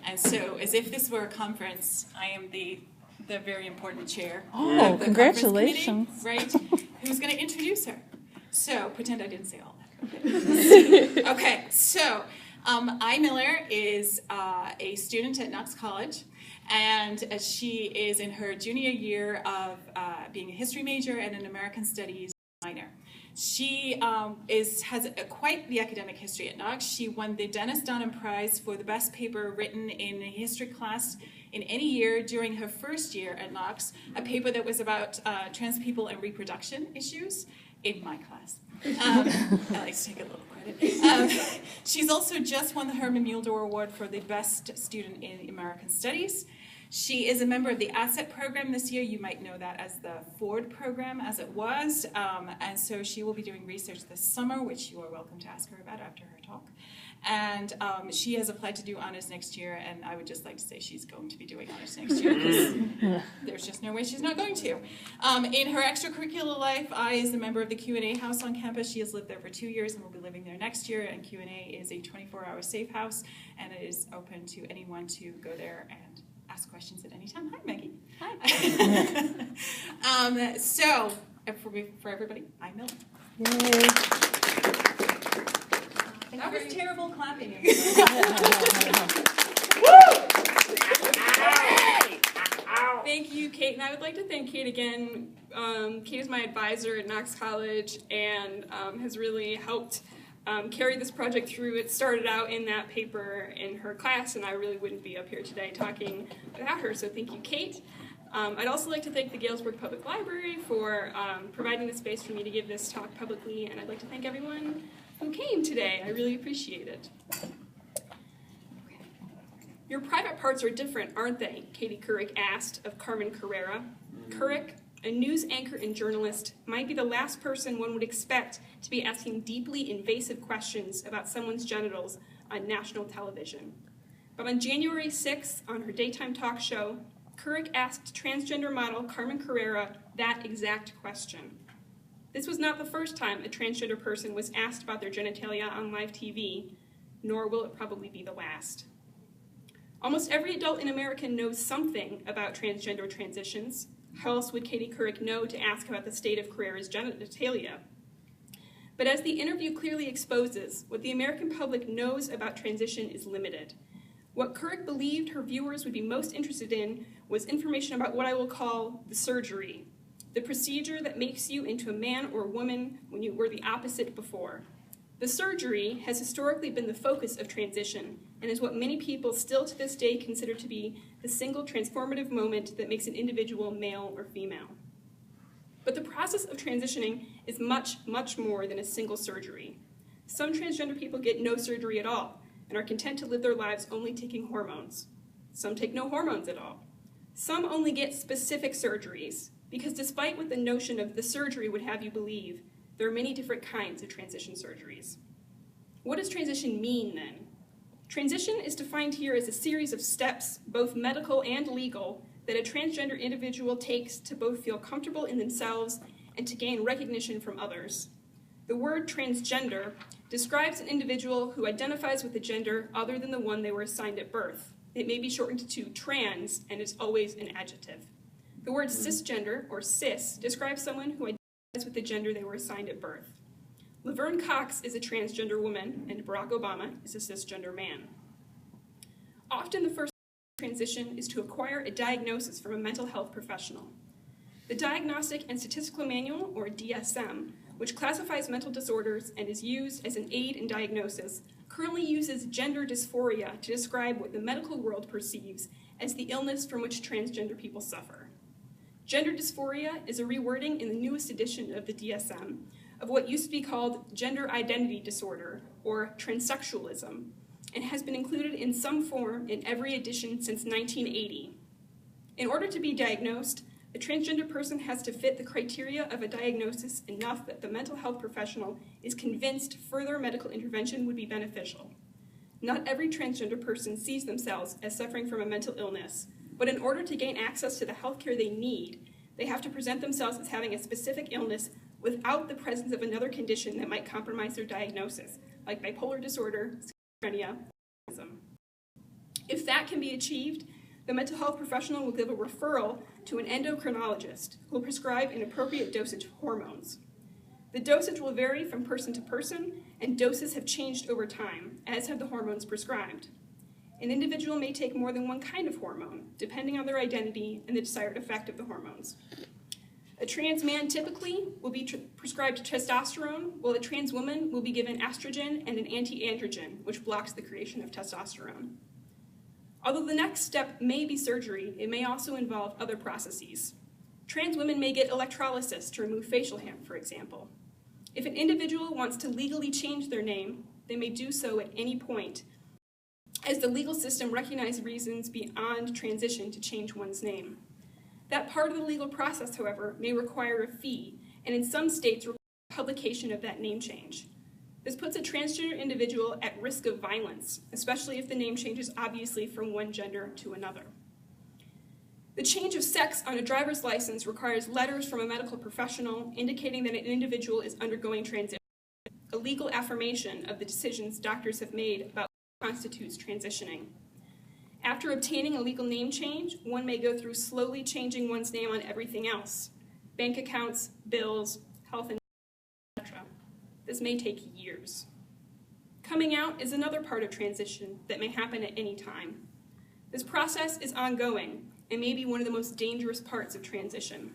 And so, as if this were a conference, I am the very important chair of the congratulations. Conference committee, right? Who's going to introduce her. So, pretend I didn't say all that. Okay, so I. Miller is a student at Knox College, and she is in her junior year of being a history major and an American Studies minor. She has quite the academic history at Knox. She won the Dennis Donham Prize for the best paper written in a history class in any year during her first year at Knox, a paper that was about trans people and reproduction issues in my class. I like to take a little credit. She's also just won the Herman Mueller Award for the best student in American Studies. She is a member of the ASSET program this year. You might know that as the Ford program, as it was. And so she will be doing research this summer, which you are welcome to ask her about after her talk. And she has applied to do honors next year, and I would just like to say she's going to be doing honors next year, because there's just no way she's not going to. In her extracurricular life, I is a member of the Q&A house on campus. She has lived there for 2 years and will be living there next year, and Q&A is a 24-hour safe house, and it is open to anyone to go there and ask questions at any time. Hi, Maggie. Hi. So, for everybody, I'm Miller. Yay. That was terrible clapping. Thank you, Kate. And I would like to thank Kate again. Kate is my advisor at Knox College and has really helped carry this project through. It started out in that paper in her class, and I really wouldn't be up here today talking without her. So thank you, Kate. I'd also like to thank the Galesburg Public Library for providing the space for me to give this talk publicly, and I'd like to thank everyone who came today. I really appreciate it. Your private parts are different, aren't they? Katie Couric asked of Carmen Carrera. Couric, a news anchor and journalist, might be the last person one would expect to be asking deeply invasive questions about someone's genitals on national television. But on January 6th, on her daytime talk show, Couric asked transgender model Carmen Carrera that exact question. This was not the first time a transgender person was asked about their genitalia on live TV, nor will it probably be the last. Almost every adult in America knows something about transgender transitions. How else would Katie Couric know to ask about the state of Carrera's genitalia? But as the interview clearly exposes, what the American public knows about transition is limited. What Couric believed her viewers would be most interested in was information about what I will call the surgery, the procedure that makes you into a man or woman when you were the opposite before. The surgery has historically been the focus of transition and is what many people still to this day consider to be the single transformative moment that makes an individual male or female. But the process of transitioning is much, much more than a single surgery. Some transgender people get no surgery at all and are content to live their lives only taking hormones. Some take no hormones at all. Some only get specific surgeries, because despite what the notion of the surgery would have you believe, there are many different kinds of transition surgeries. What does transition mean, then? Transition is defined here as a series of steps, both medical and legal, that a transgender individual takes to both feel comfortable in themselves and to gain recognition from others. The word transgender describes an individual who identifies with a gender other than the one they were assigned at birth. It may be shortened to trans, and it's always an adjective. The word cisgender, or cis, describes someone who identifies with the gender they were assigned at birth. Laverne Cox is a transgender woman, and Barack Obama is a cisgender man. Often the first transition is to acquire a diagnosis from a mental health professional. The Diagnostic and Statistical Manual, or DSM, which classifies mental disorders and is used as an aid in diagnosis, currently uses gender dysphoria to describe what the medical world perceives as the illness from which transgender people suffer. Gender dysphoria is a rewording in the newest edition of the DSM of what used to be called gender identity disorder, or transsexualism, and has been included in some form in every edition since 1980. In order to be diagnosed, a transgender person has to fit the criteria of a diagnosis enough that the mental health professional is convinced further medical intervention would be beneficial. Not every transgender person sees themselves as suffering from a mental illness, but in order to gain access to the health care they need, they have to present themselves as having a specific illness without the presence of another condition that might compromise their diagnosis, like bipolar disorder, schizophrenia, or autism. If that can be achieved, the mental health professional will give a referral to an endocrinologist who will prescribe an appropriate dosage of hormones. The dosage will vary from person to person, and doses have changed over time, as have the hormones prescribed. An individual may take more than one kind of hormone, depending on their identity and the desired effect of the hormones. A trans man typically will be prescribed testosterone, while a trans woman will be given estrogen and an anti-androgen, which blocks the creation of testosterone. Although the next step may be surgery, it may also involve other processes. Trans women may get electrolysis to remove facial hair, for example. If an individual wants to legally change their name, they may do so at any point, as the legal system recognizes reasons beyond transition to change one's name. That part of the legal process, however, may require a fee, and in some states require publication of that name change. This puts a transgender individual at risk of violence, especially if the name changes obviously from one gender to another. The change of sex on a driver's license requires letters from a medical professional indicating that an individual is undergoing transition, a legal affirmation of the decisions doctors have made about what constitutes transitioning. After obtaining a legal name change, one may go through slowly changing one's name on everything else: bank accounts, bills, health insurance, etc. This may take years. Coming out is another part of transition that may happen at any time. This process is ongoing and may be one of the most dangerous parts of transition.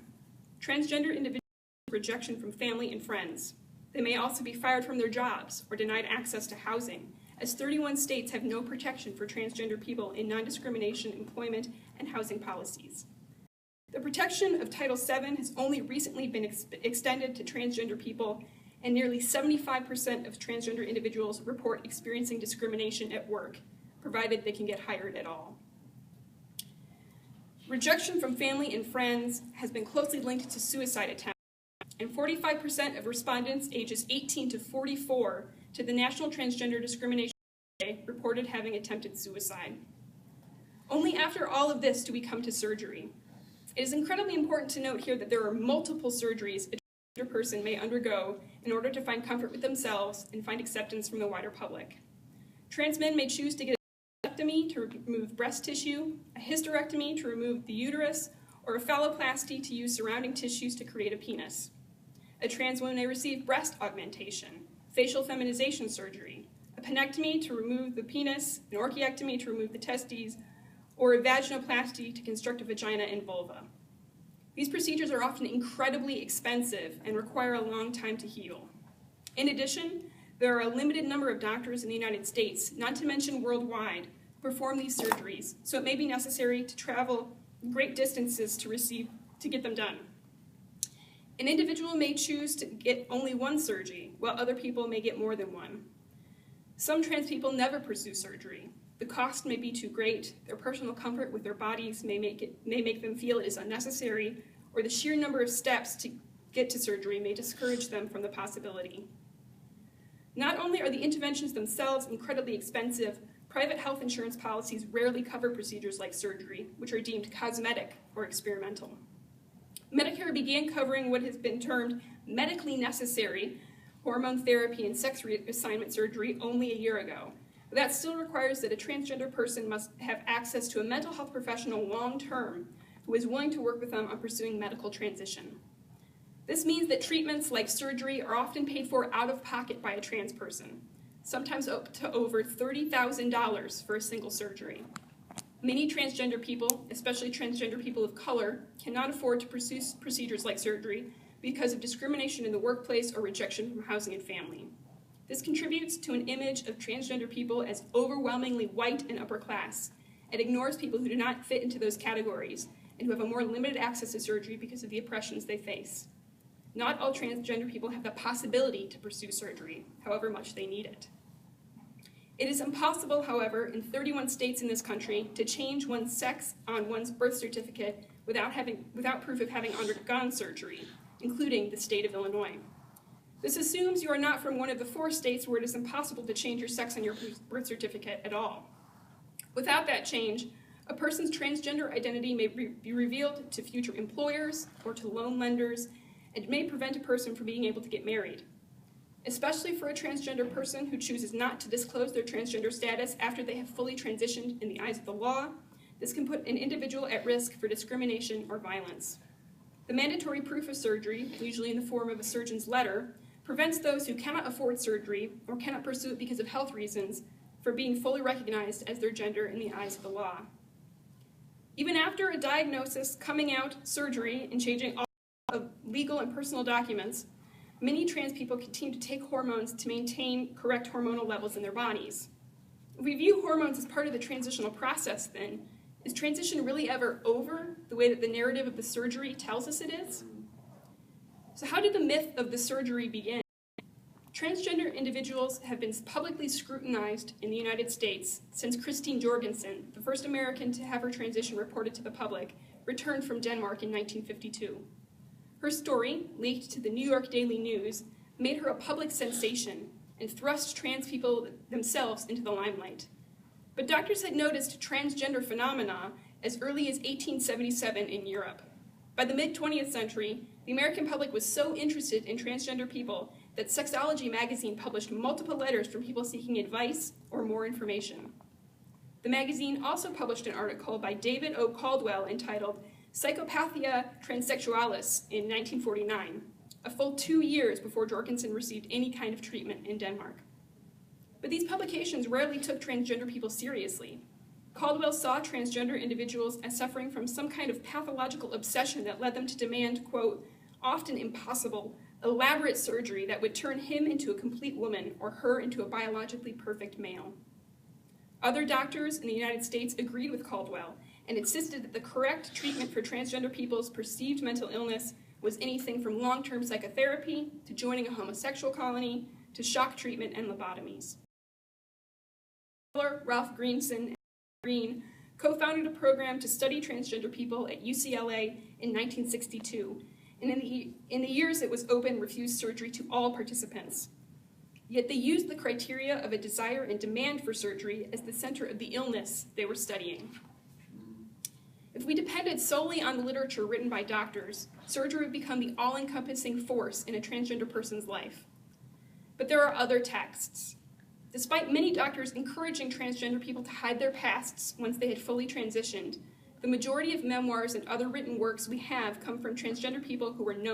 Transgender individuals face rejection from family and friends. They may also be fired from their jobs or denied access to housing, as 31 states have no protection for transgender people in non-discrimination employment and housing policies. The protection of Title VII has only recently been extended to transgender people, and nearly 75% of transgender individuals report experiencing discrimination at work, provided they can get hired at all. Rejection from family and friends has been closely linked to suicide attempts, and 45% of respondents ages 18 to 44 to the National Transgender Discrimination Survey reported having attempted suicide. Only after all of this do we come to surgery. It is incredibly important to note here that there are multiple surgeries a transgender person may undergo in order to find comfort with themselves and find acceptance from the wider public. Trans men may choose to get a mastectomy to remove breast tissue, a hysterectomy to remove the uterus, or a phalloplasty to use surrounding tissues to create a penis. A trans woman may receive breast augmentation, facial feminization surgery, a penectomy to remove the penis, an orchiectomy to remove the testes, or a vaginoplasty to construct a vagina and vulva. These procedures are often incredibly expensive and require a long time to heal. In addition, there are a limited number of doctors in the United States, not to mention worldwide, who perform these surgeries, so it may be necessary to travel great distances to get them done. An individual may choose to get only one surgery, while other people may get more than one. Some trans people never pursue surgery. The cost may be too great, their personal comfort with their bodies may make them feel it is unnecessary, or the sheer number of steps to get to surgery may discourage them from the possibility. Not only are the interventions themselves incredibly expensive, private health insurance policies rarely cover procedures like surgery, which are deemed cosmetic or experimental. Medicare began covering what has been termed medically necessary hormone therapy and sex reassignment surgery only a year ago. But that still requires that a transgender person must have access to a mental health professional long-term who is willing to work with them on pursuing medical transition. This means that treatments like surgery are often paid for out of pocket by a trans person, sometimes up to over $30,000 for a single surgery. Many transgender people, especially transgender people of color, cannot afford to pursue procedures like surgery because of discrimination in the workplace or rejection from housing and family. This contributes to an image of transgender people as overwhelmingly white and upper class, and ignores people who do not fit into those categories and who have a more limited access to surgery because of the oppressions they face. Not all transgender people have the possibility to pursue surgery, however much they need it. It is impossible, however, in 31 states in this country to change one's sex on one's birth certificate without proof of having undergone surgery, including the state of Illinois. This assumes you are not from one of the 4 states where it is impossible to change your sex on your birth certificate at all. Without that change, a person's transgender identity may be revealed to future employers or to loan lenders, and may prevent a person from being able to get married. especially for a transgender person who chooses not to disclose their transgender status after they have fully transitioned in the eyes of the law. This can put an individual at risk for discrimination or violence. The mandatory proof of surgery, usually in the form of a surgeon's letter, prevents those who cannot afford surgery or cannot pursue it because of health reasons from being fully recognized as their gender in the eyes of the law. Even after a diagnosis, coming out, surgery, and changing all of legal and personal documents, many trans people continue to take hormones to maintain correct hormonal levels in their bodies. If we view hormones as part of the transitional process, then, is transition really ever over the way that the narrative of the surgery tells us it is? So how did the myth of the surgery begin? Transgender individuals have been publicly scrutinized in the United States since Christine Jorgensen, the first American to have her transition reported to the public, returned from Denmark in 1952. Her story, leaked to the New York Daily News, made her a public sensation and thrust trans people themselves into the limelight. But doctors had noticed transgender phenomena as early as 1877 in Europe. By the mid-20th century, the American public was so interested in transgender people that Sexology magazine published multiple letters from people seeking advice or more information. The magazine also published an article by David O. Caldwell entitled Psychopathia Transsexualis in 1949, a full 2 years before Jorgensen received any kind of treatment in Denmark. But these publications rarely took transgender people seriously. Caldwell saw transgender individuals as suffering from some kind of pathological obsession that led them to demand, quote, often impossible, elaborate surgery that would turn him into a complete woman or her into a biologically perfect male. Other doctors in the United States agreed with Caldwell and insisted that the correct treatment for transgender people's perceived mental illness was anything from long-term psychotherapy to joining a homosexual colony to shock treatment and lobotomies. Ralph Greenson and Green co-founded a program to study transgender people at UCLA in 1962, and in the years it was open, refused surgery to all participants. Yet they used the criteria of a desire and demand for surgery as the center of the illness they were studying. If we depended solely on the literature written by doctors, surgery would become the all-encompassing force in a transgender person's life. But there are other texts. Despite many doctors encouraging transgender people to hide their pasts once they had fully transitioned, the majority of memoirs and other written works we have come from transgender people who were known